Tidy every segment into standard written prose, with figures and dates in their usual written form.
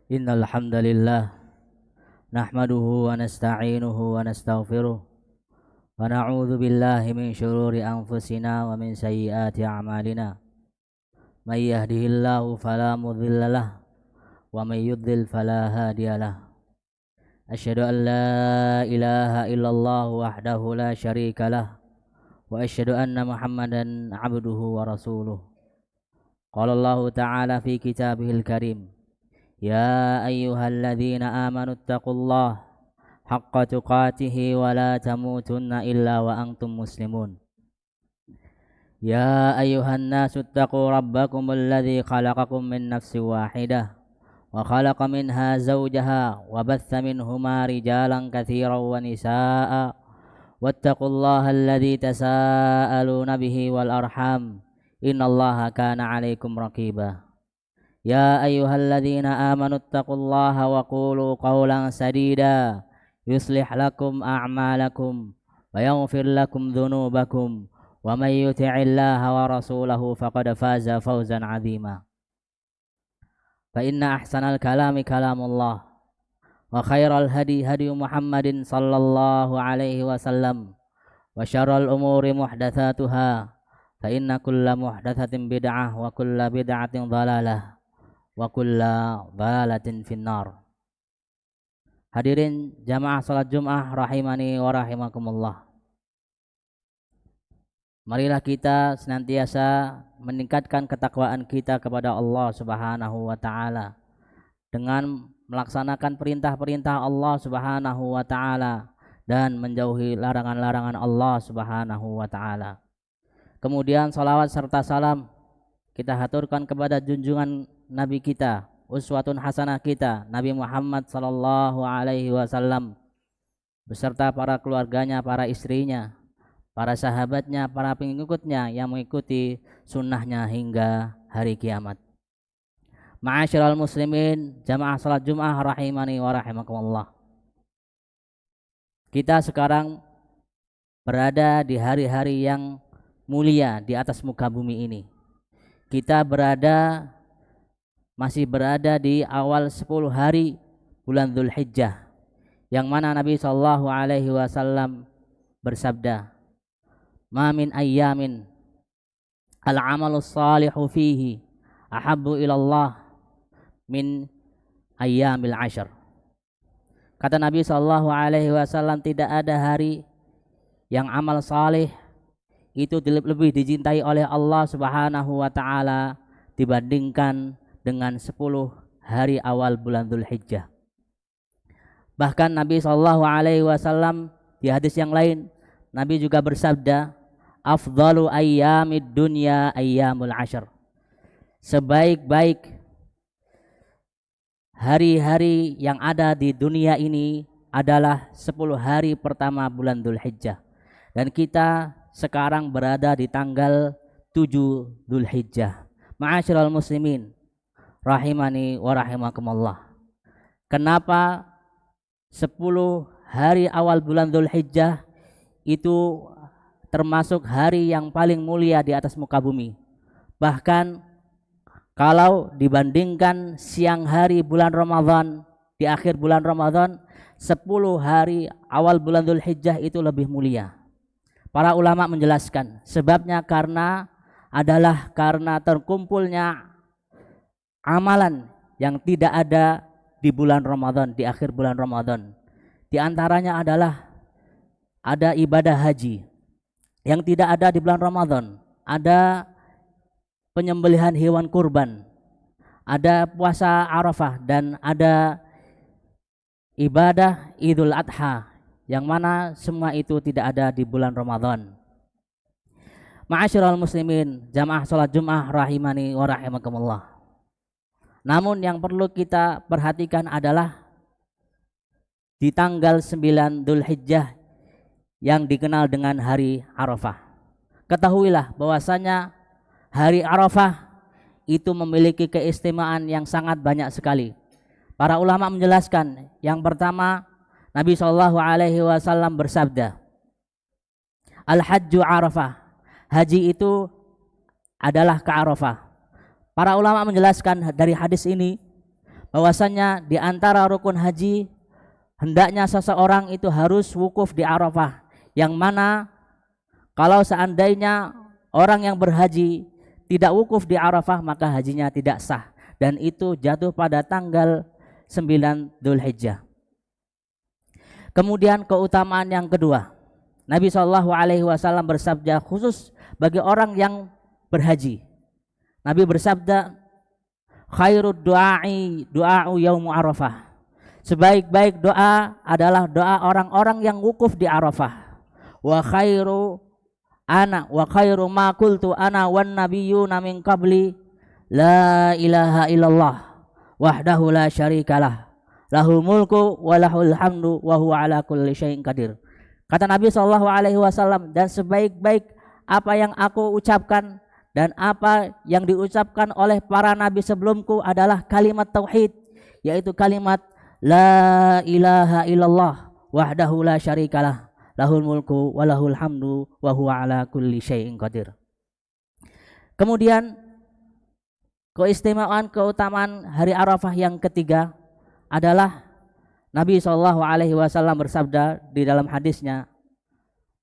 Innal hamdalillah nahmaduhu wa nasta'inuhu wa nastaghfiruh wa na'udzu billahi min shururi anfusina wa min sayyiati a'malina. May yahdihillahu fala mudhillalah wa may yudlil fala hadiyalah. Asyhadu an la ilaha illallah wahdahu la syarikalah wa asyhadu anna Muhammadan 'abduhu wa rasuluh. Qala Allah ta'ala fi kitabihil karim. يا أيها الذين آمنوا اتقوا الله حق تقاته ولا تموتن إلا وأنتم مسلمون يا أيها الناس اتقوا ربكم الذي خلقكم من نفس واحدة وخلق منها زوجها وبث منهما رجالا كثيرا ونساء واتقوا الله الذي تساءلون به والأرحام إن الله كان عليكم رقيبا يا أيها الذين آمنوا اتقوا الله وقولوا قولا سديدا يصلح لكم أعمالكم ويغفر لكم ذنوبكم ومن يطع الله ورسوله فقد فاز فوزا عظيما فإن أحسن الكلام كلام الله وخير الهدي هدي محمد صلى الله عليه وسلم وشر الأمور محدثاتها فإن كل محدثة بدعة وكل بدعة ضلالة wa kulla dhalalatin finnar. Hadirin jamaah salat Jumat rahimani wa rahimakumullah. Marilah kita senantiasa meningkatkan ketakwaan kita kepada Allah Subhanahu wa taala dengan melaksanakan perintah-perintah Allah Subhanahu wa taala dan menjauhi larangan-larangan Allah Subhanahu wa taala. Kemudian salawat serta salam kita haturkan kepada junjungan Nabi kita, uswatun hasanah kita, Nabi Muhammad sallallahu alaihi wasallam beserta para keluarganya, para istrinya, para sahabatnya, para pengikutnya yang mengikuti sunnahnya hingga hari kiamat. Ma'asyiral muslimin, jamaah salat Jumat rahimani wa rahimakumullah. Kita sekarang berada di hari-hari yang mulia di atas muka bumi ini. Kita masih berada di awal 10 hari bulan Dzulhijjah, yang mana Nabi sallallahu alaihi wasallam bersabda, "Ma min ayyamin al-'amalus salihu fihi ahabbu ilallah min ayyamil 'ashr." Kata Nabi sallallahu alaihi wasallam, tidak ada hari yang amal saleh itu lebih dicintai oleh Allah Subhanahu wa taala dibandingkan dengan 10 hari awal bulan Dzulhijjah. Bahkan Nabi sallallahu alaihi wasallam di hadis yang lain, Nabi juga bersabda, "Afdalu ayyamid dunya ayyamul 'ashr." Sebaik-baik hari-hari yang ada di dunia ini adalah 10 hari pertama bulan Dzulhijjah. Dan kita sekarang berada di tanggal 7 Dzulhijjah. Ma'asyiral muslimin rahimani wa rahimakumullah. Kenapa 10 hari awal bulan Dzulhijjah itu termasuk hari yang paling mulia di atas muka bumi? Bahkan kalau dibandingkan siang hari bulan Ramadan, di akhir bulan Ramadan, 10 hari awal bulan Dzulhijjah itu lebih mulia. Para ulama menjelaskan sebabnya karena terkumpulnya amalan yang tidak ada di bulan Ramadan, di akhir bulan Ramadan. Di antaranya adalah ada ibadah haji yang tidak ada di bulan Ramadan, ada penyembelihan hewan kurban, ada puasa Arafah, dan ada ibadah Idul Adha, yang mana semua itu tidak ada di bulan Ramadan. Ma'asyiral muslimin, jamaah salat Jumat rahimani wa rahimakumullah. Namun yang perlu kita perhatikan adalah di tanggal 9 Dzulhijjah yang dikenal dengan hari Arafah. Ketahuilah bahwasanya hari Arafah itu memiliki keistimewaan yang sangat banyak sekali. Para ulama menjelaskan, yang pertama, Nabi sallallahu alaihi wasallam bersabda, "Al-hajju Arafah." Haji itu adalah ke Arafah. Para ulama menjelaskan dari hadis ini bahwasanya di antara rukun haji hendaknya seseorang itu harus wukuf di Arafah, yang mana kalau seandainya orang yang berhaji tidak wukuf di Arafah maka hajinya tidak sah, dan itu jatuh pada tanggal 9 Dzulhijjah. Kemudian keutamaan yang kedua, Nabi SAW bersabda khusus bagi orang yang berhaji. Nabi bersabda, khairud du'ai du'a'u yaumu Arafah. Sebaik-baik doa adalah doa orang-orang yang wukuf di Arafah. Wa khairu ma qultu ana wan nabiyyuna min qabli la ilaha illallah wahdahu la syarikalah lahul mulku wa lahul hamdu wa huwa ala kulli syai'in qadir. Kata Nabi SAW, dan sebaik-baik apa yang aku ucapkan dan apa yang diucapkan oleh para nabi sebelumku adalah kalimat tauhid, yaitu kalimat la ilaha illallah wahdahu la syarikalah lahul mulku wa lahul hamdu wa huwa ala kulli syai'in qadir. Kemudian keutamaan hari Arafah yang ketiga adalah Nabi SAW bersabda di dalam hadisnya,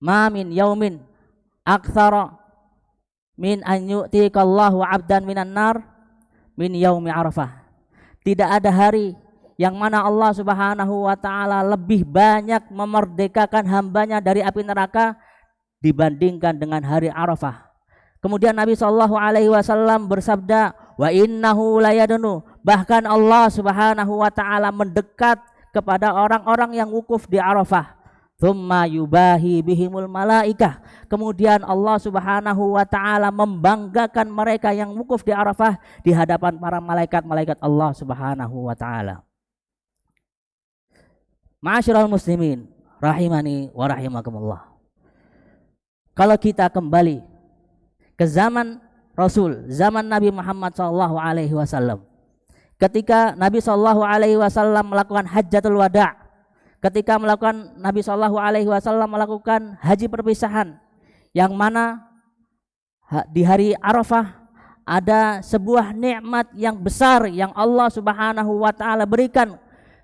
ma min yaumin aktsara min an yu'tikallahu 'abdan minan nar min yaumi Arafah. Tidak ada hari yang mana Allah Subhanahu wa taala lebih banyak memerdekakan hambanya dari api neraka dibandingkan dengan hari Arafah. Kemudian Nabi SAW bersabda, wa innahu layadnu, bahkan Allah Subhanahu wa taala mendekat kepada orang-orang yang wukuf di Arafah. Tsumma yubahi bihimul malaikah, kemudian Allah Subhanahu wa taala membanggakan mereka yang wukuf di Arafah di hadapan para malaikat-malaikat Allah Subhanahu wa taala. Ma'asyiral muslimin rahimani wa rahimakumullah. Kalau kita kembali ke zaman Rasul, zaman Nabi Muhammad SAW, ketika Nabi SAW melakukan hajjatul wada', ketika Nabi SAW melakukan haji perpisahan, yang mana di hari Arafah ada sebuah nikmat yang besar yang Allah Subhanahu wa taala berikan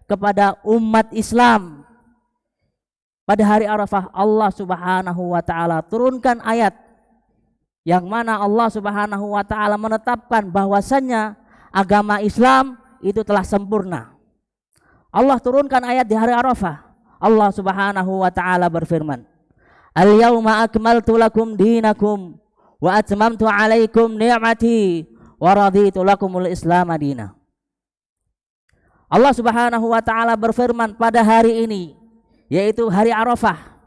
kepada umat Islam. Pada hari Arafah Allah Subhanahu wa taala turunkan ayat yang mana Allah Subhanahu wa taala menetapkan bahwasannya agama Islam itu telah sempurna. Allah turunkan ayat di hari Arafah. Allah Subhanahu wa taala berfirman, al-yauma akmaltu lakum dinakum wa atmamtu alaikum ni'mati wa raditu lakumul Islam madina. Allah Subhanahu wa taala berfirman, pada hari ini, yaitu hari Arafah,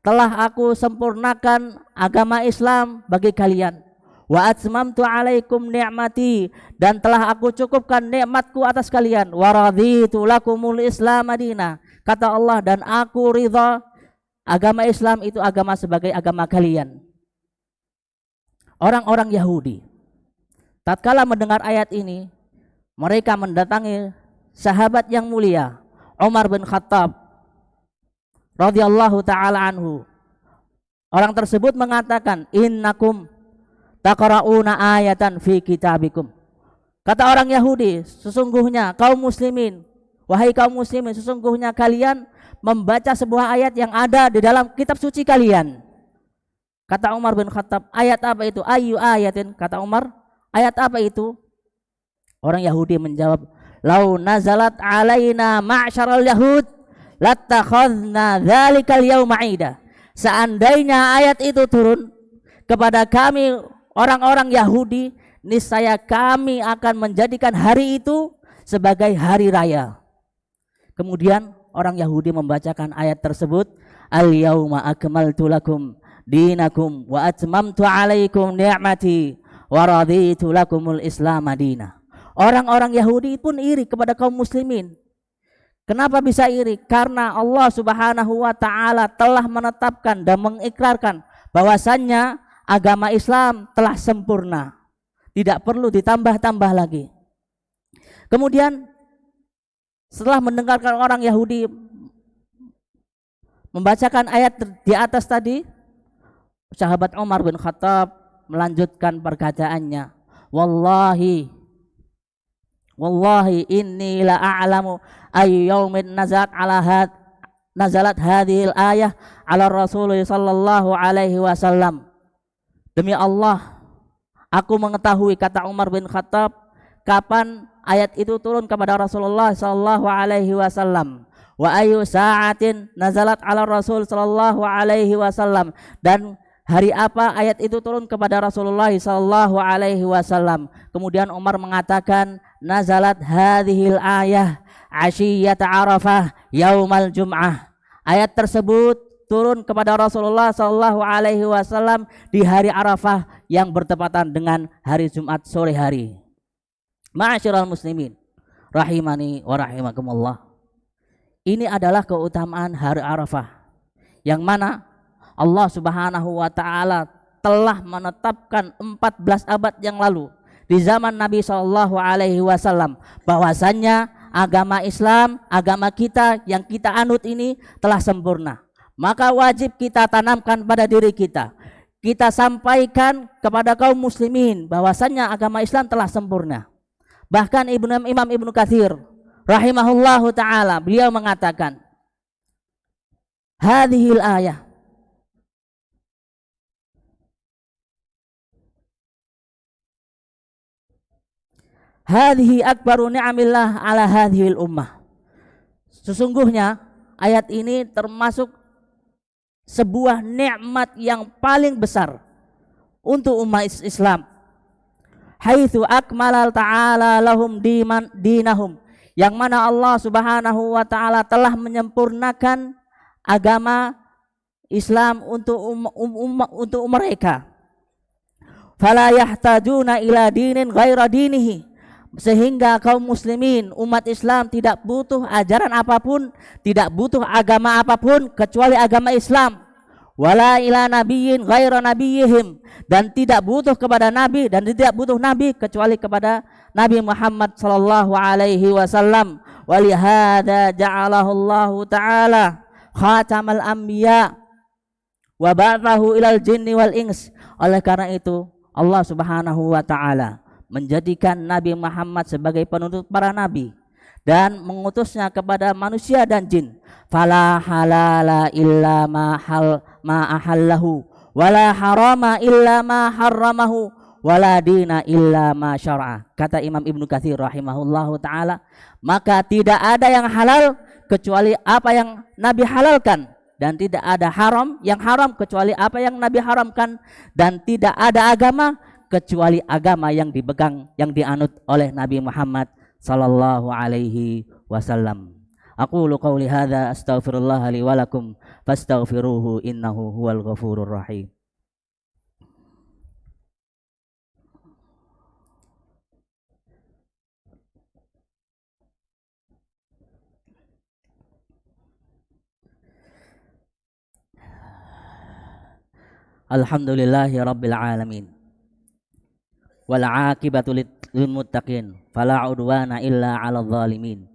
telah aku sempurnakan agama Islam bagi kalian. Wa atmamtu alaikum ni'mati, dan telah aku cukupkan nikmatku atas kalian. Wa raditu lakumul Islam madina. Kata Allah, dan aku ridha agama Islam itu agama sebagai agama kalian. Orang-orang Yahudi tatkala mendengar ayat ini, mereka mendatangi sahabat yang mulia Umar bin Khattab radhiyallahu taala anhu. Orang tersebut mengatakan, innakum taqra'una ayatan fi kitabikum. Kata orang Yahudi, sesungguhnya kaum muslimin, wahai kaum muslimin, sesungguhnya kalian membaca sebuah ayat yang ada di dalam kitab suci kalian. Kata Umar bin Khattab, ayat apa itu? Ayu ayatin? Kata Umar, ayat apa itu? Orang Yahudi menjawab, lau nazalat alaina ma'syaral yahud lattakhadna dzalikal yauma 'ida. Seandainya ayat itu turun kepada kami orang-orang Yahudi, niscaya kami akan menjadikan hari itu sebagai hari raya. Kemudian orang Yahudi membacakan ayat tersebut, al yauma akmaltu lakum dinakum wa atmamtu alaikum ni'mati wa raditu lakumul Islam madina. Orang-orang Yahudi pun iri kepada kaum muslimin. Kenapa bisa iri? Karena Allah Subhanahu wa taala telah menetapkan dan mengikrarkan bahwasannya agama Islam telah sempurna, tidak perlu ditambah-tambah lagi. Kemudian setelah mendengarkan orang Yahudi membacakan ayat di atas tadi, sahabat Umar bin Khattab melanjutkan perkataannya, wallahi Wallahi inni la a'lamu ay yaumin nazalat hadhil ayah ala Rasul sallallahu alaihi wasallam. Demi Allah, aku mengetahui, kata Umar bin Khattab, kapan ayat itu turun kepada Rasulullah sallallahu alaihi wasallam. Wa ayu sa'atin nazalat ala Rasul sallallahu alaihi wasallam, dan hari apa ayat itu turun kepada Rasulullah sallallahu alaihi wasallam. Kemudian Umar mengatakan, nazalat hadhil ayah ashiyata Arafah yaumal jum'ah. Ayat tersebut turun kepada Rasulullah sallallahu alaihi wasallam di hari Arafah yang bertepatan dengan hari Jumat sore hari. Ma'asyiral muslimin rahimani wa rahimakumullah. Ini adalah keutamaan hari Arafah yang mana Allah Subhanahu wa taala telah menetapkan 14 abad yang lalu di zaman Nabi sallallahu alaihi wasallam bahwasannya agama Islam, agama kita yang kita anut ini telah sempurna. Maka wajib kita tanamkan pada diri kita. Kita sampaikan kepada kaum muslimin bahwasannya agama Islam telah sempurna. Bahkan Imam Ibnu Katsir rahimahullahu taala, beliau mengatakan, hadhil ayah, hadhihi akbaru ni'amillah ala hadhil ummah. Sesungguhnya ayat ini termasuk sebuah nikmat yang paling besar untuk umat Islam. Haitsu akmalal ta'ala lahum dinahum, yang mana Allah Subhanahu wa taala telah menyempurnakan agama Islam untuk mereka. Fala yahtajuna ila dinin ghaira dinihi, sehingga kaum muslimin umat Islam tidak butuh ajaran apapun, tidak butuh agama apapun kecuali agama Islam. Wala ila nabiyyin ghaira nabiyihim, dan tidak butuh kepada nabi dan tidak butuh nabi kecuali kepada Nabi Muhammad sallallahu alaihi wasallam. Walihada ja'alahu Allah taala khatamal anbiya wa ba'athahu ilal jinni wal ins. Oleh karena itu Allah Subhanahu wa taala menjadikan Nabi Muhammad sebagai penutup para nabi dan mengutusnya kepada manusia dan jin. Fala halala illa ma ahallahu wala harama illa ma harramahu wala dina illa ma syar'a. Kata Imam Ibnu Katsir rahimahullahu taala, maka tidak ada yang halal kecuali apa yang Nabi halalkan, dan tidak ada haram yang haram kecuali apa yang Nabi haramkan, dan tidak ada agama kecuali agama yang dipegang, yang dianut oleh Nabi Muhammad sallallahu alaihi wasallam. Aqulu qauli hadza astaghfirullah li wa lakum fastaghfiruhu innahu huwal ghafurur rahim. Alhamdulillahi rabbil alamin. Wal 'aqibatu lil muttaqin fala 'udwana illa 'alal zalimin.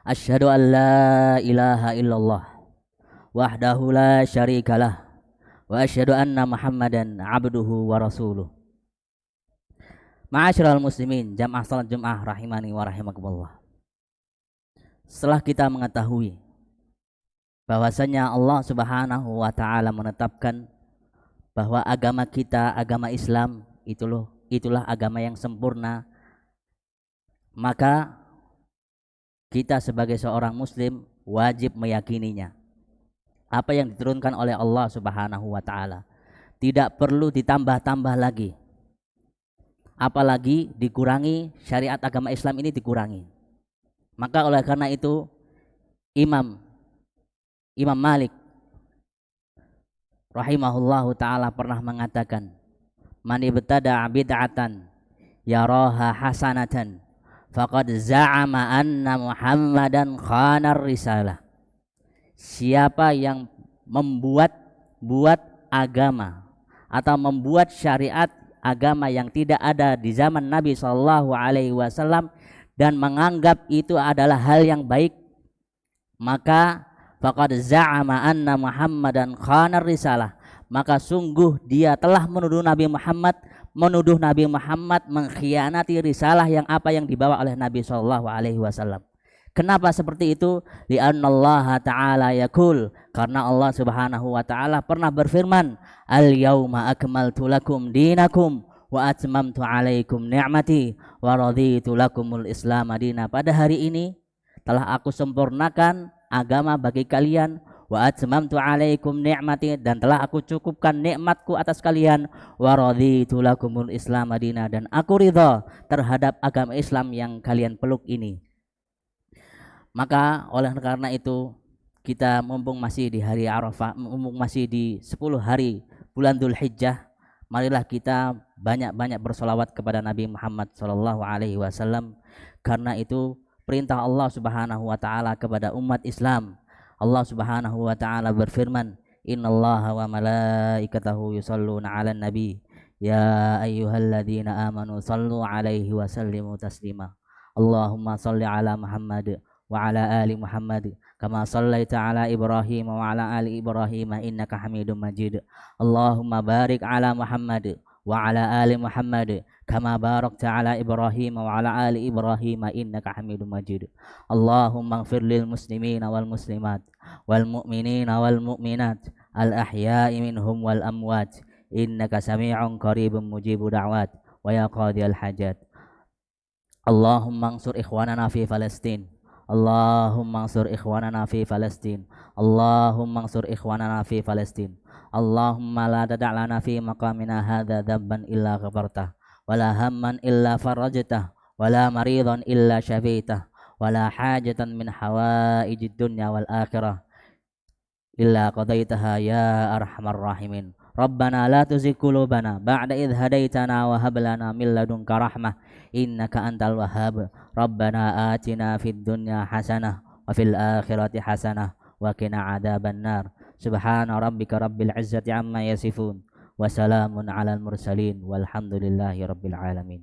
Asyhadu an la ilaha illallah wahdahu la syarikalah wa asyhadu anna Muhammadan 'abduhu wa rasuluh. Ma'asyiral muslimin, jamaah salat Jumat rahimani wa rahimakumullah. Setelah kita mengetahui bahwasanya Allah Subhanahu wa taala menetapkan bahwa agama kita, agama Islam itulah agama yang sempurna, maka kita sebagai seorang muslim wajib meyakininya. Apa yang diturunkan oleh Allah Subhanahu wa taala tidak perlu ditambah-tambah lagi, apalagi dikurangi. Syariat agama Islam ini dikurangi. Maka oleh karena itu Imam Malik rahimahullahu taala pernah mengatakan, man ibtada bid'atan yaraha hasanatan faqad za'ama anna Muhammadan khanar risalah. Siapa yang membuat agama atau membuat syariat agama yang tidak ada di zaman Nabi sallallahu alaihi wasallam dan menganggap itu adalah hal yang baik, maka faqad za'ama anna Muhammadan khanar risalah, maka sungguh dia telah menuduh Nabi Muhammad mengkhianati risalah yang dibawa oleh Nabi Shallallahu Alaihi Wasallam. Kenapa seperti itu? Li'annallaha ta'ala yaqul, karena Allah Subhanahu wa taala pernah berfirman, al-yauma akmaltu lakum dinakum wa atmamtu 'alaikum ni'mati wa raditu lakumul Islam madina. Pada hari ini telah aku sempurnakan agama bagi kalian, wa atmamtu 'alaikum ni'mati, dan telah aku cukupkan nikmatku atas kalian, wa raditu lakumul Islam madina, dan aku ridha terhadap agama Islam yang kalian peluk ini. Maka oleh karena itu kita mumpung masih di hari Arafah, mumpung masih di 10 hari bulan Dzulhijjah, marilah kita banyak-banyak bersolawat kepada Nabi Muhammad sallallahu alaihi wasallam. Karena itu perintah Allah Subhanahu wa taala kepada umat Islam. Allah Subhanahu wa taala berfirman, innallaha wa malaikatahu yusholluna 'alan nabi ya ayyuhalladzina amanu shallu 'alaihi wa sallimu taslima. Allahumma shalli 'ala Muhammad wa 'ala ali Muhammad kama shallaita 'ala Ibrahim wa 'ala ali Ibrahim innaka Hamidum Majid. Allahumma barik 'ala Muhammad wa 'ala ali Muhammad kama barakta 'ala Ibrahim wa 'ala ali Ibrahim innaka Hamidum Majid. Allahumma ighfir lil muslimina wal muslimat wal mu'minina wal mu'minat al ahya'i minhum wal amwat innaka sami'un qaribun mujibu da'wat wa ya qadiyal hajat. Allahumma ansur ikhwanana fi Palestin. Allahumma ansur ikhwanana fi Palestin. Allahumma ansur ikhwanana fi Palestin. Allahumma la tada' lana fi maqamina hadza dzabban illa ghafartah, wala hamman illa farajtah, wala maridan illa syafaitah, wala hajatan min hawaijid dunya wal akhirah illa qadaitaha ya arhamar rahimin. Rabbana la tuzigh qulubana ba'da idh hadaitana wa hab lana min ladunka rahmah innaka antal wahhab. Rabbana atina fid dunya hasanah wa fil akhirati hasanah wa qina adzaban nar. Subhana rabbika rabbil izzati amma yasifun wa salamun alal mursalin walhamdulillahi rabbil alamin.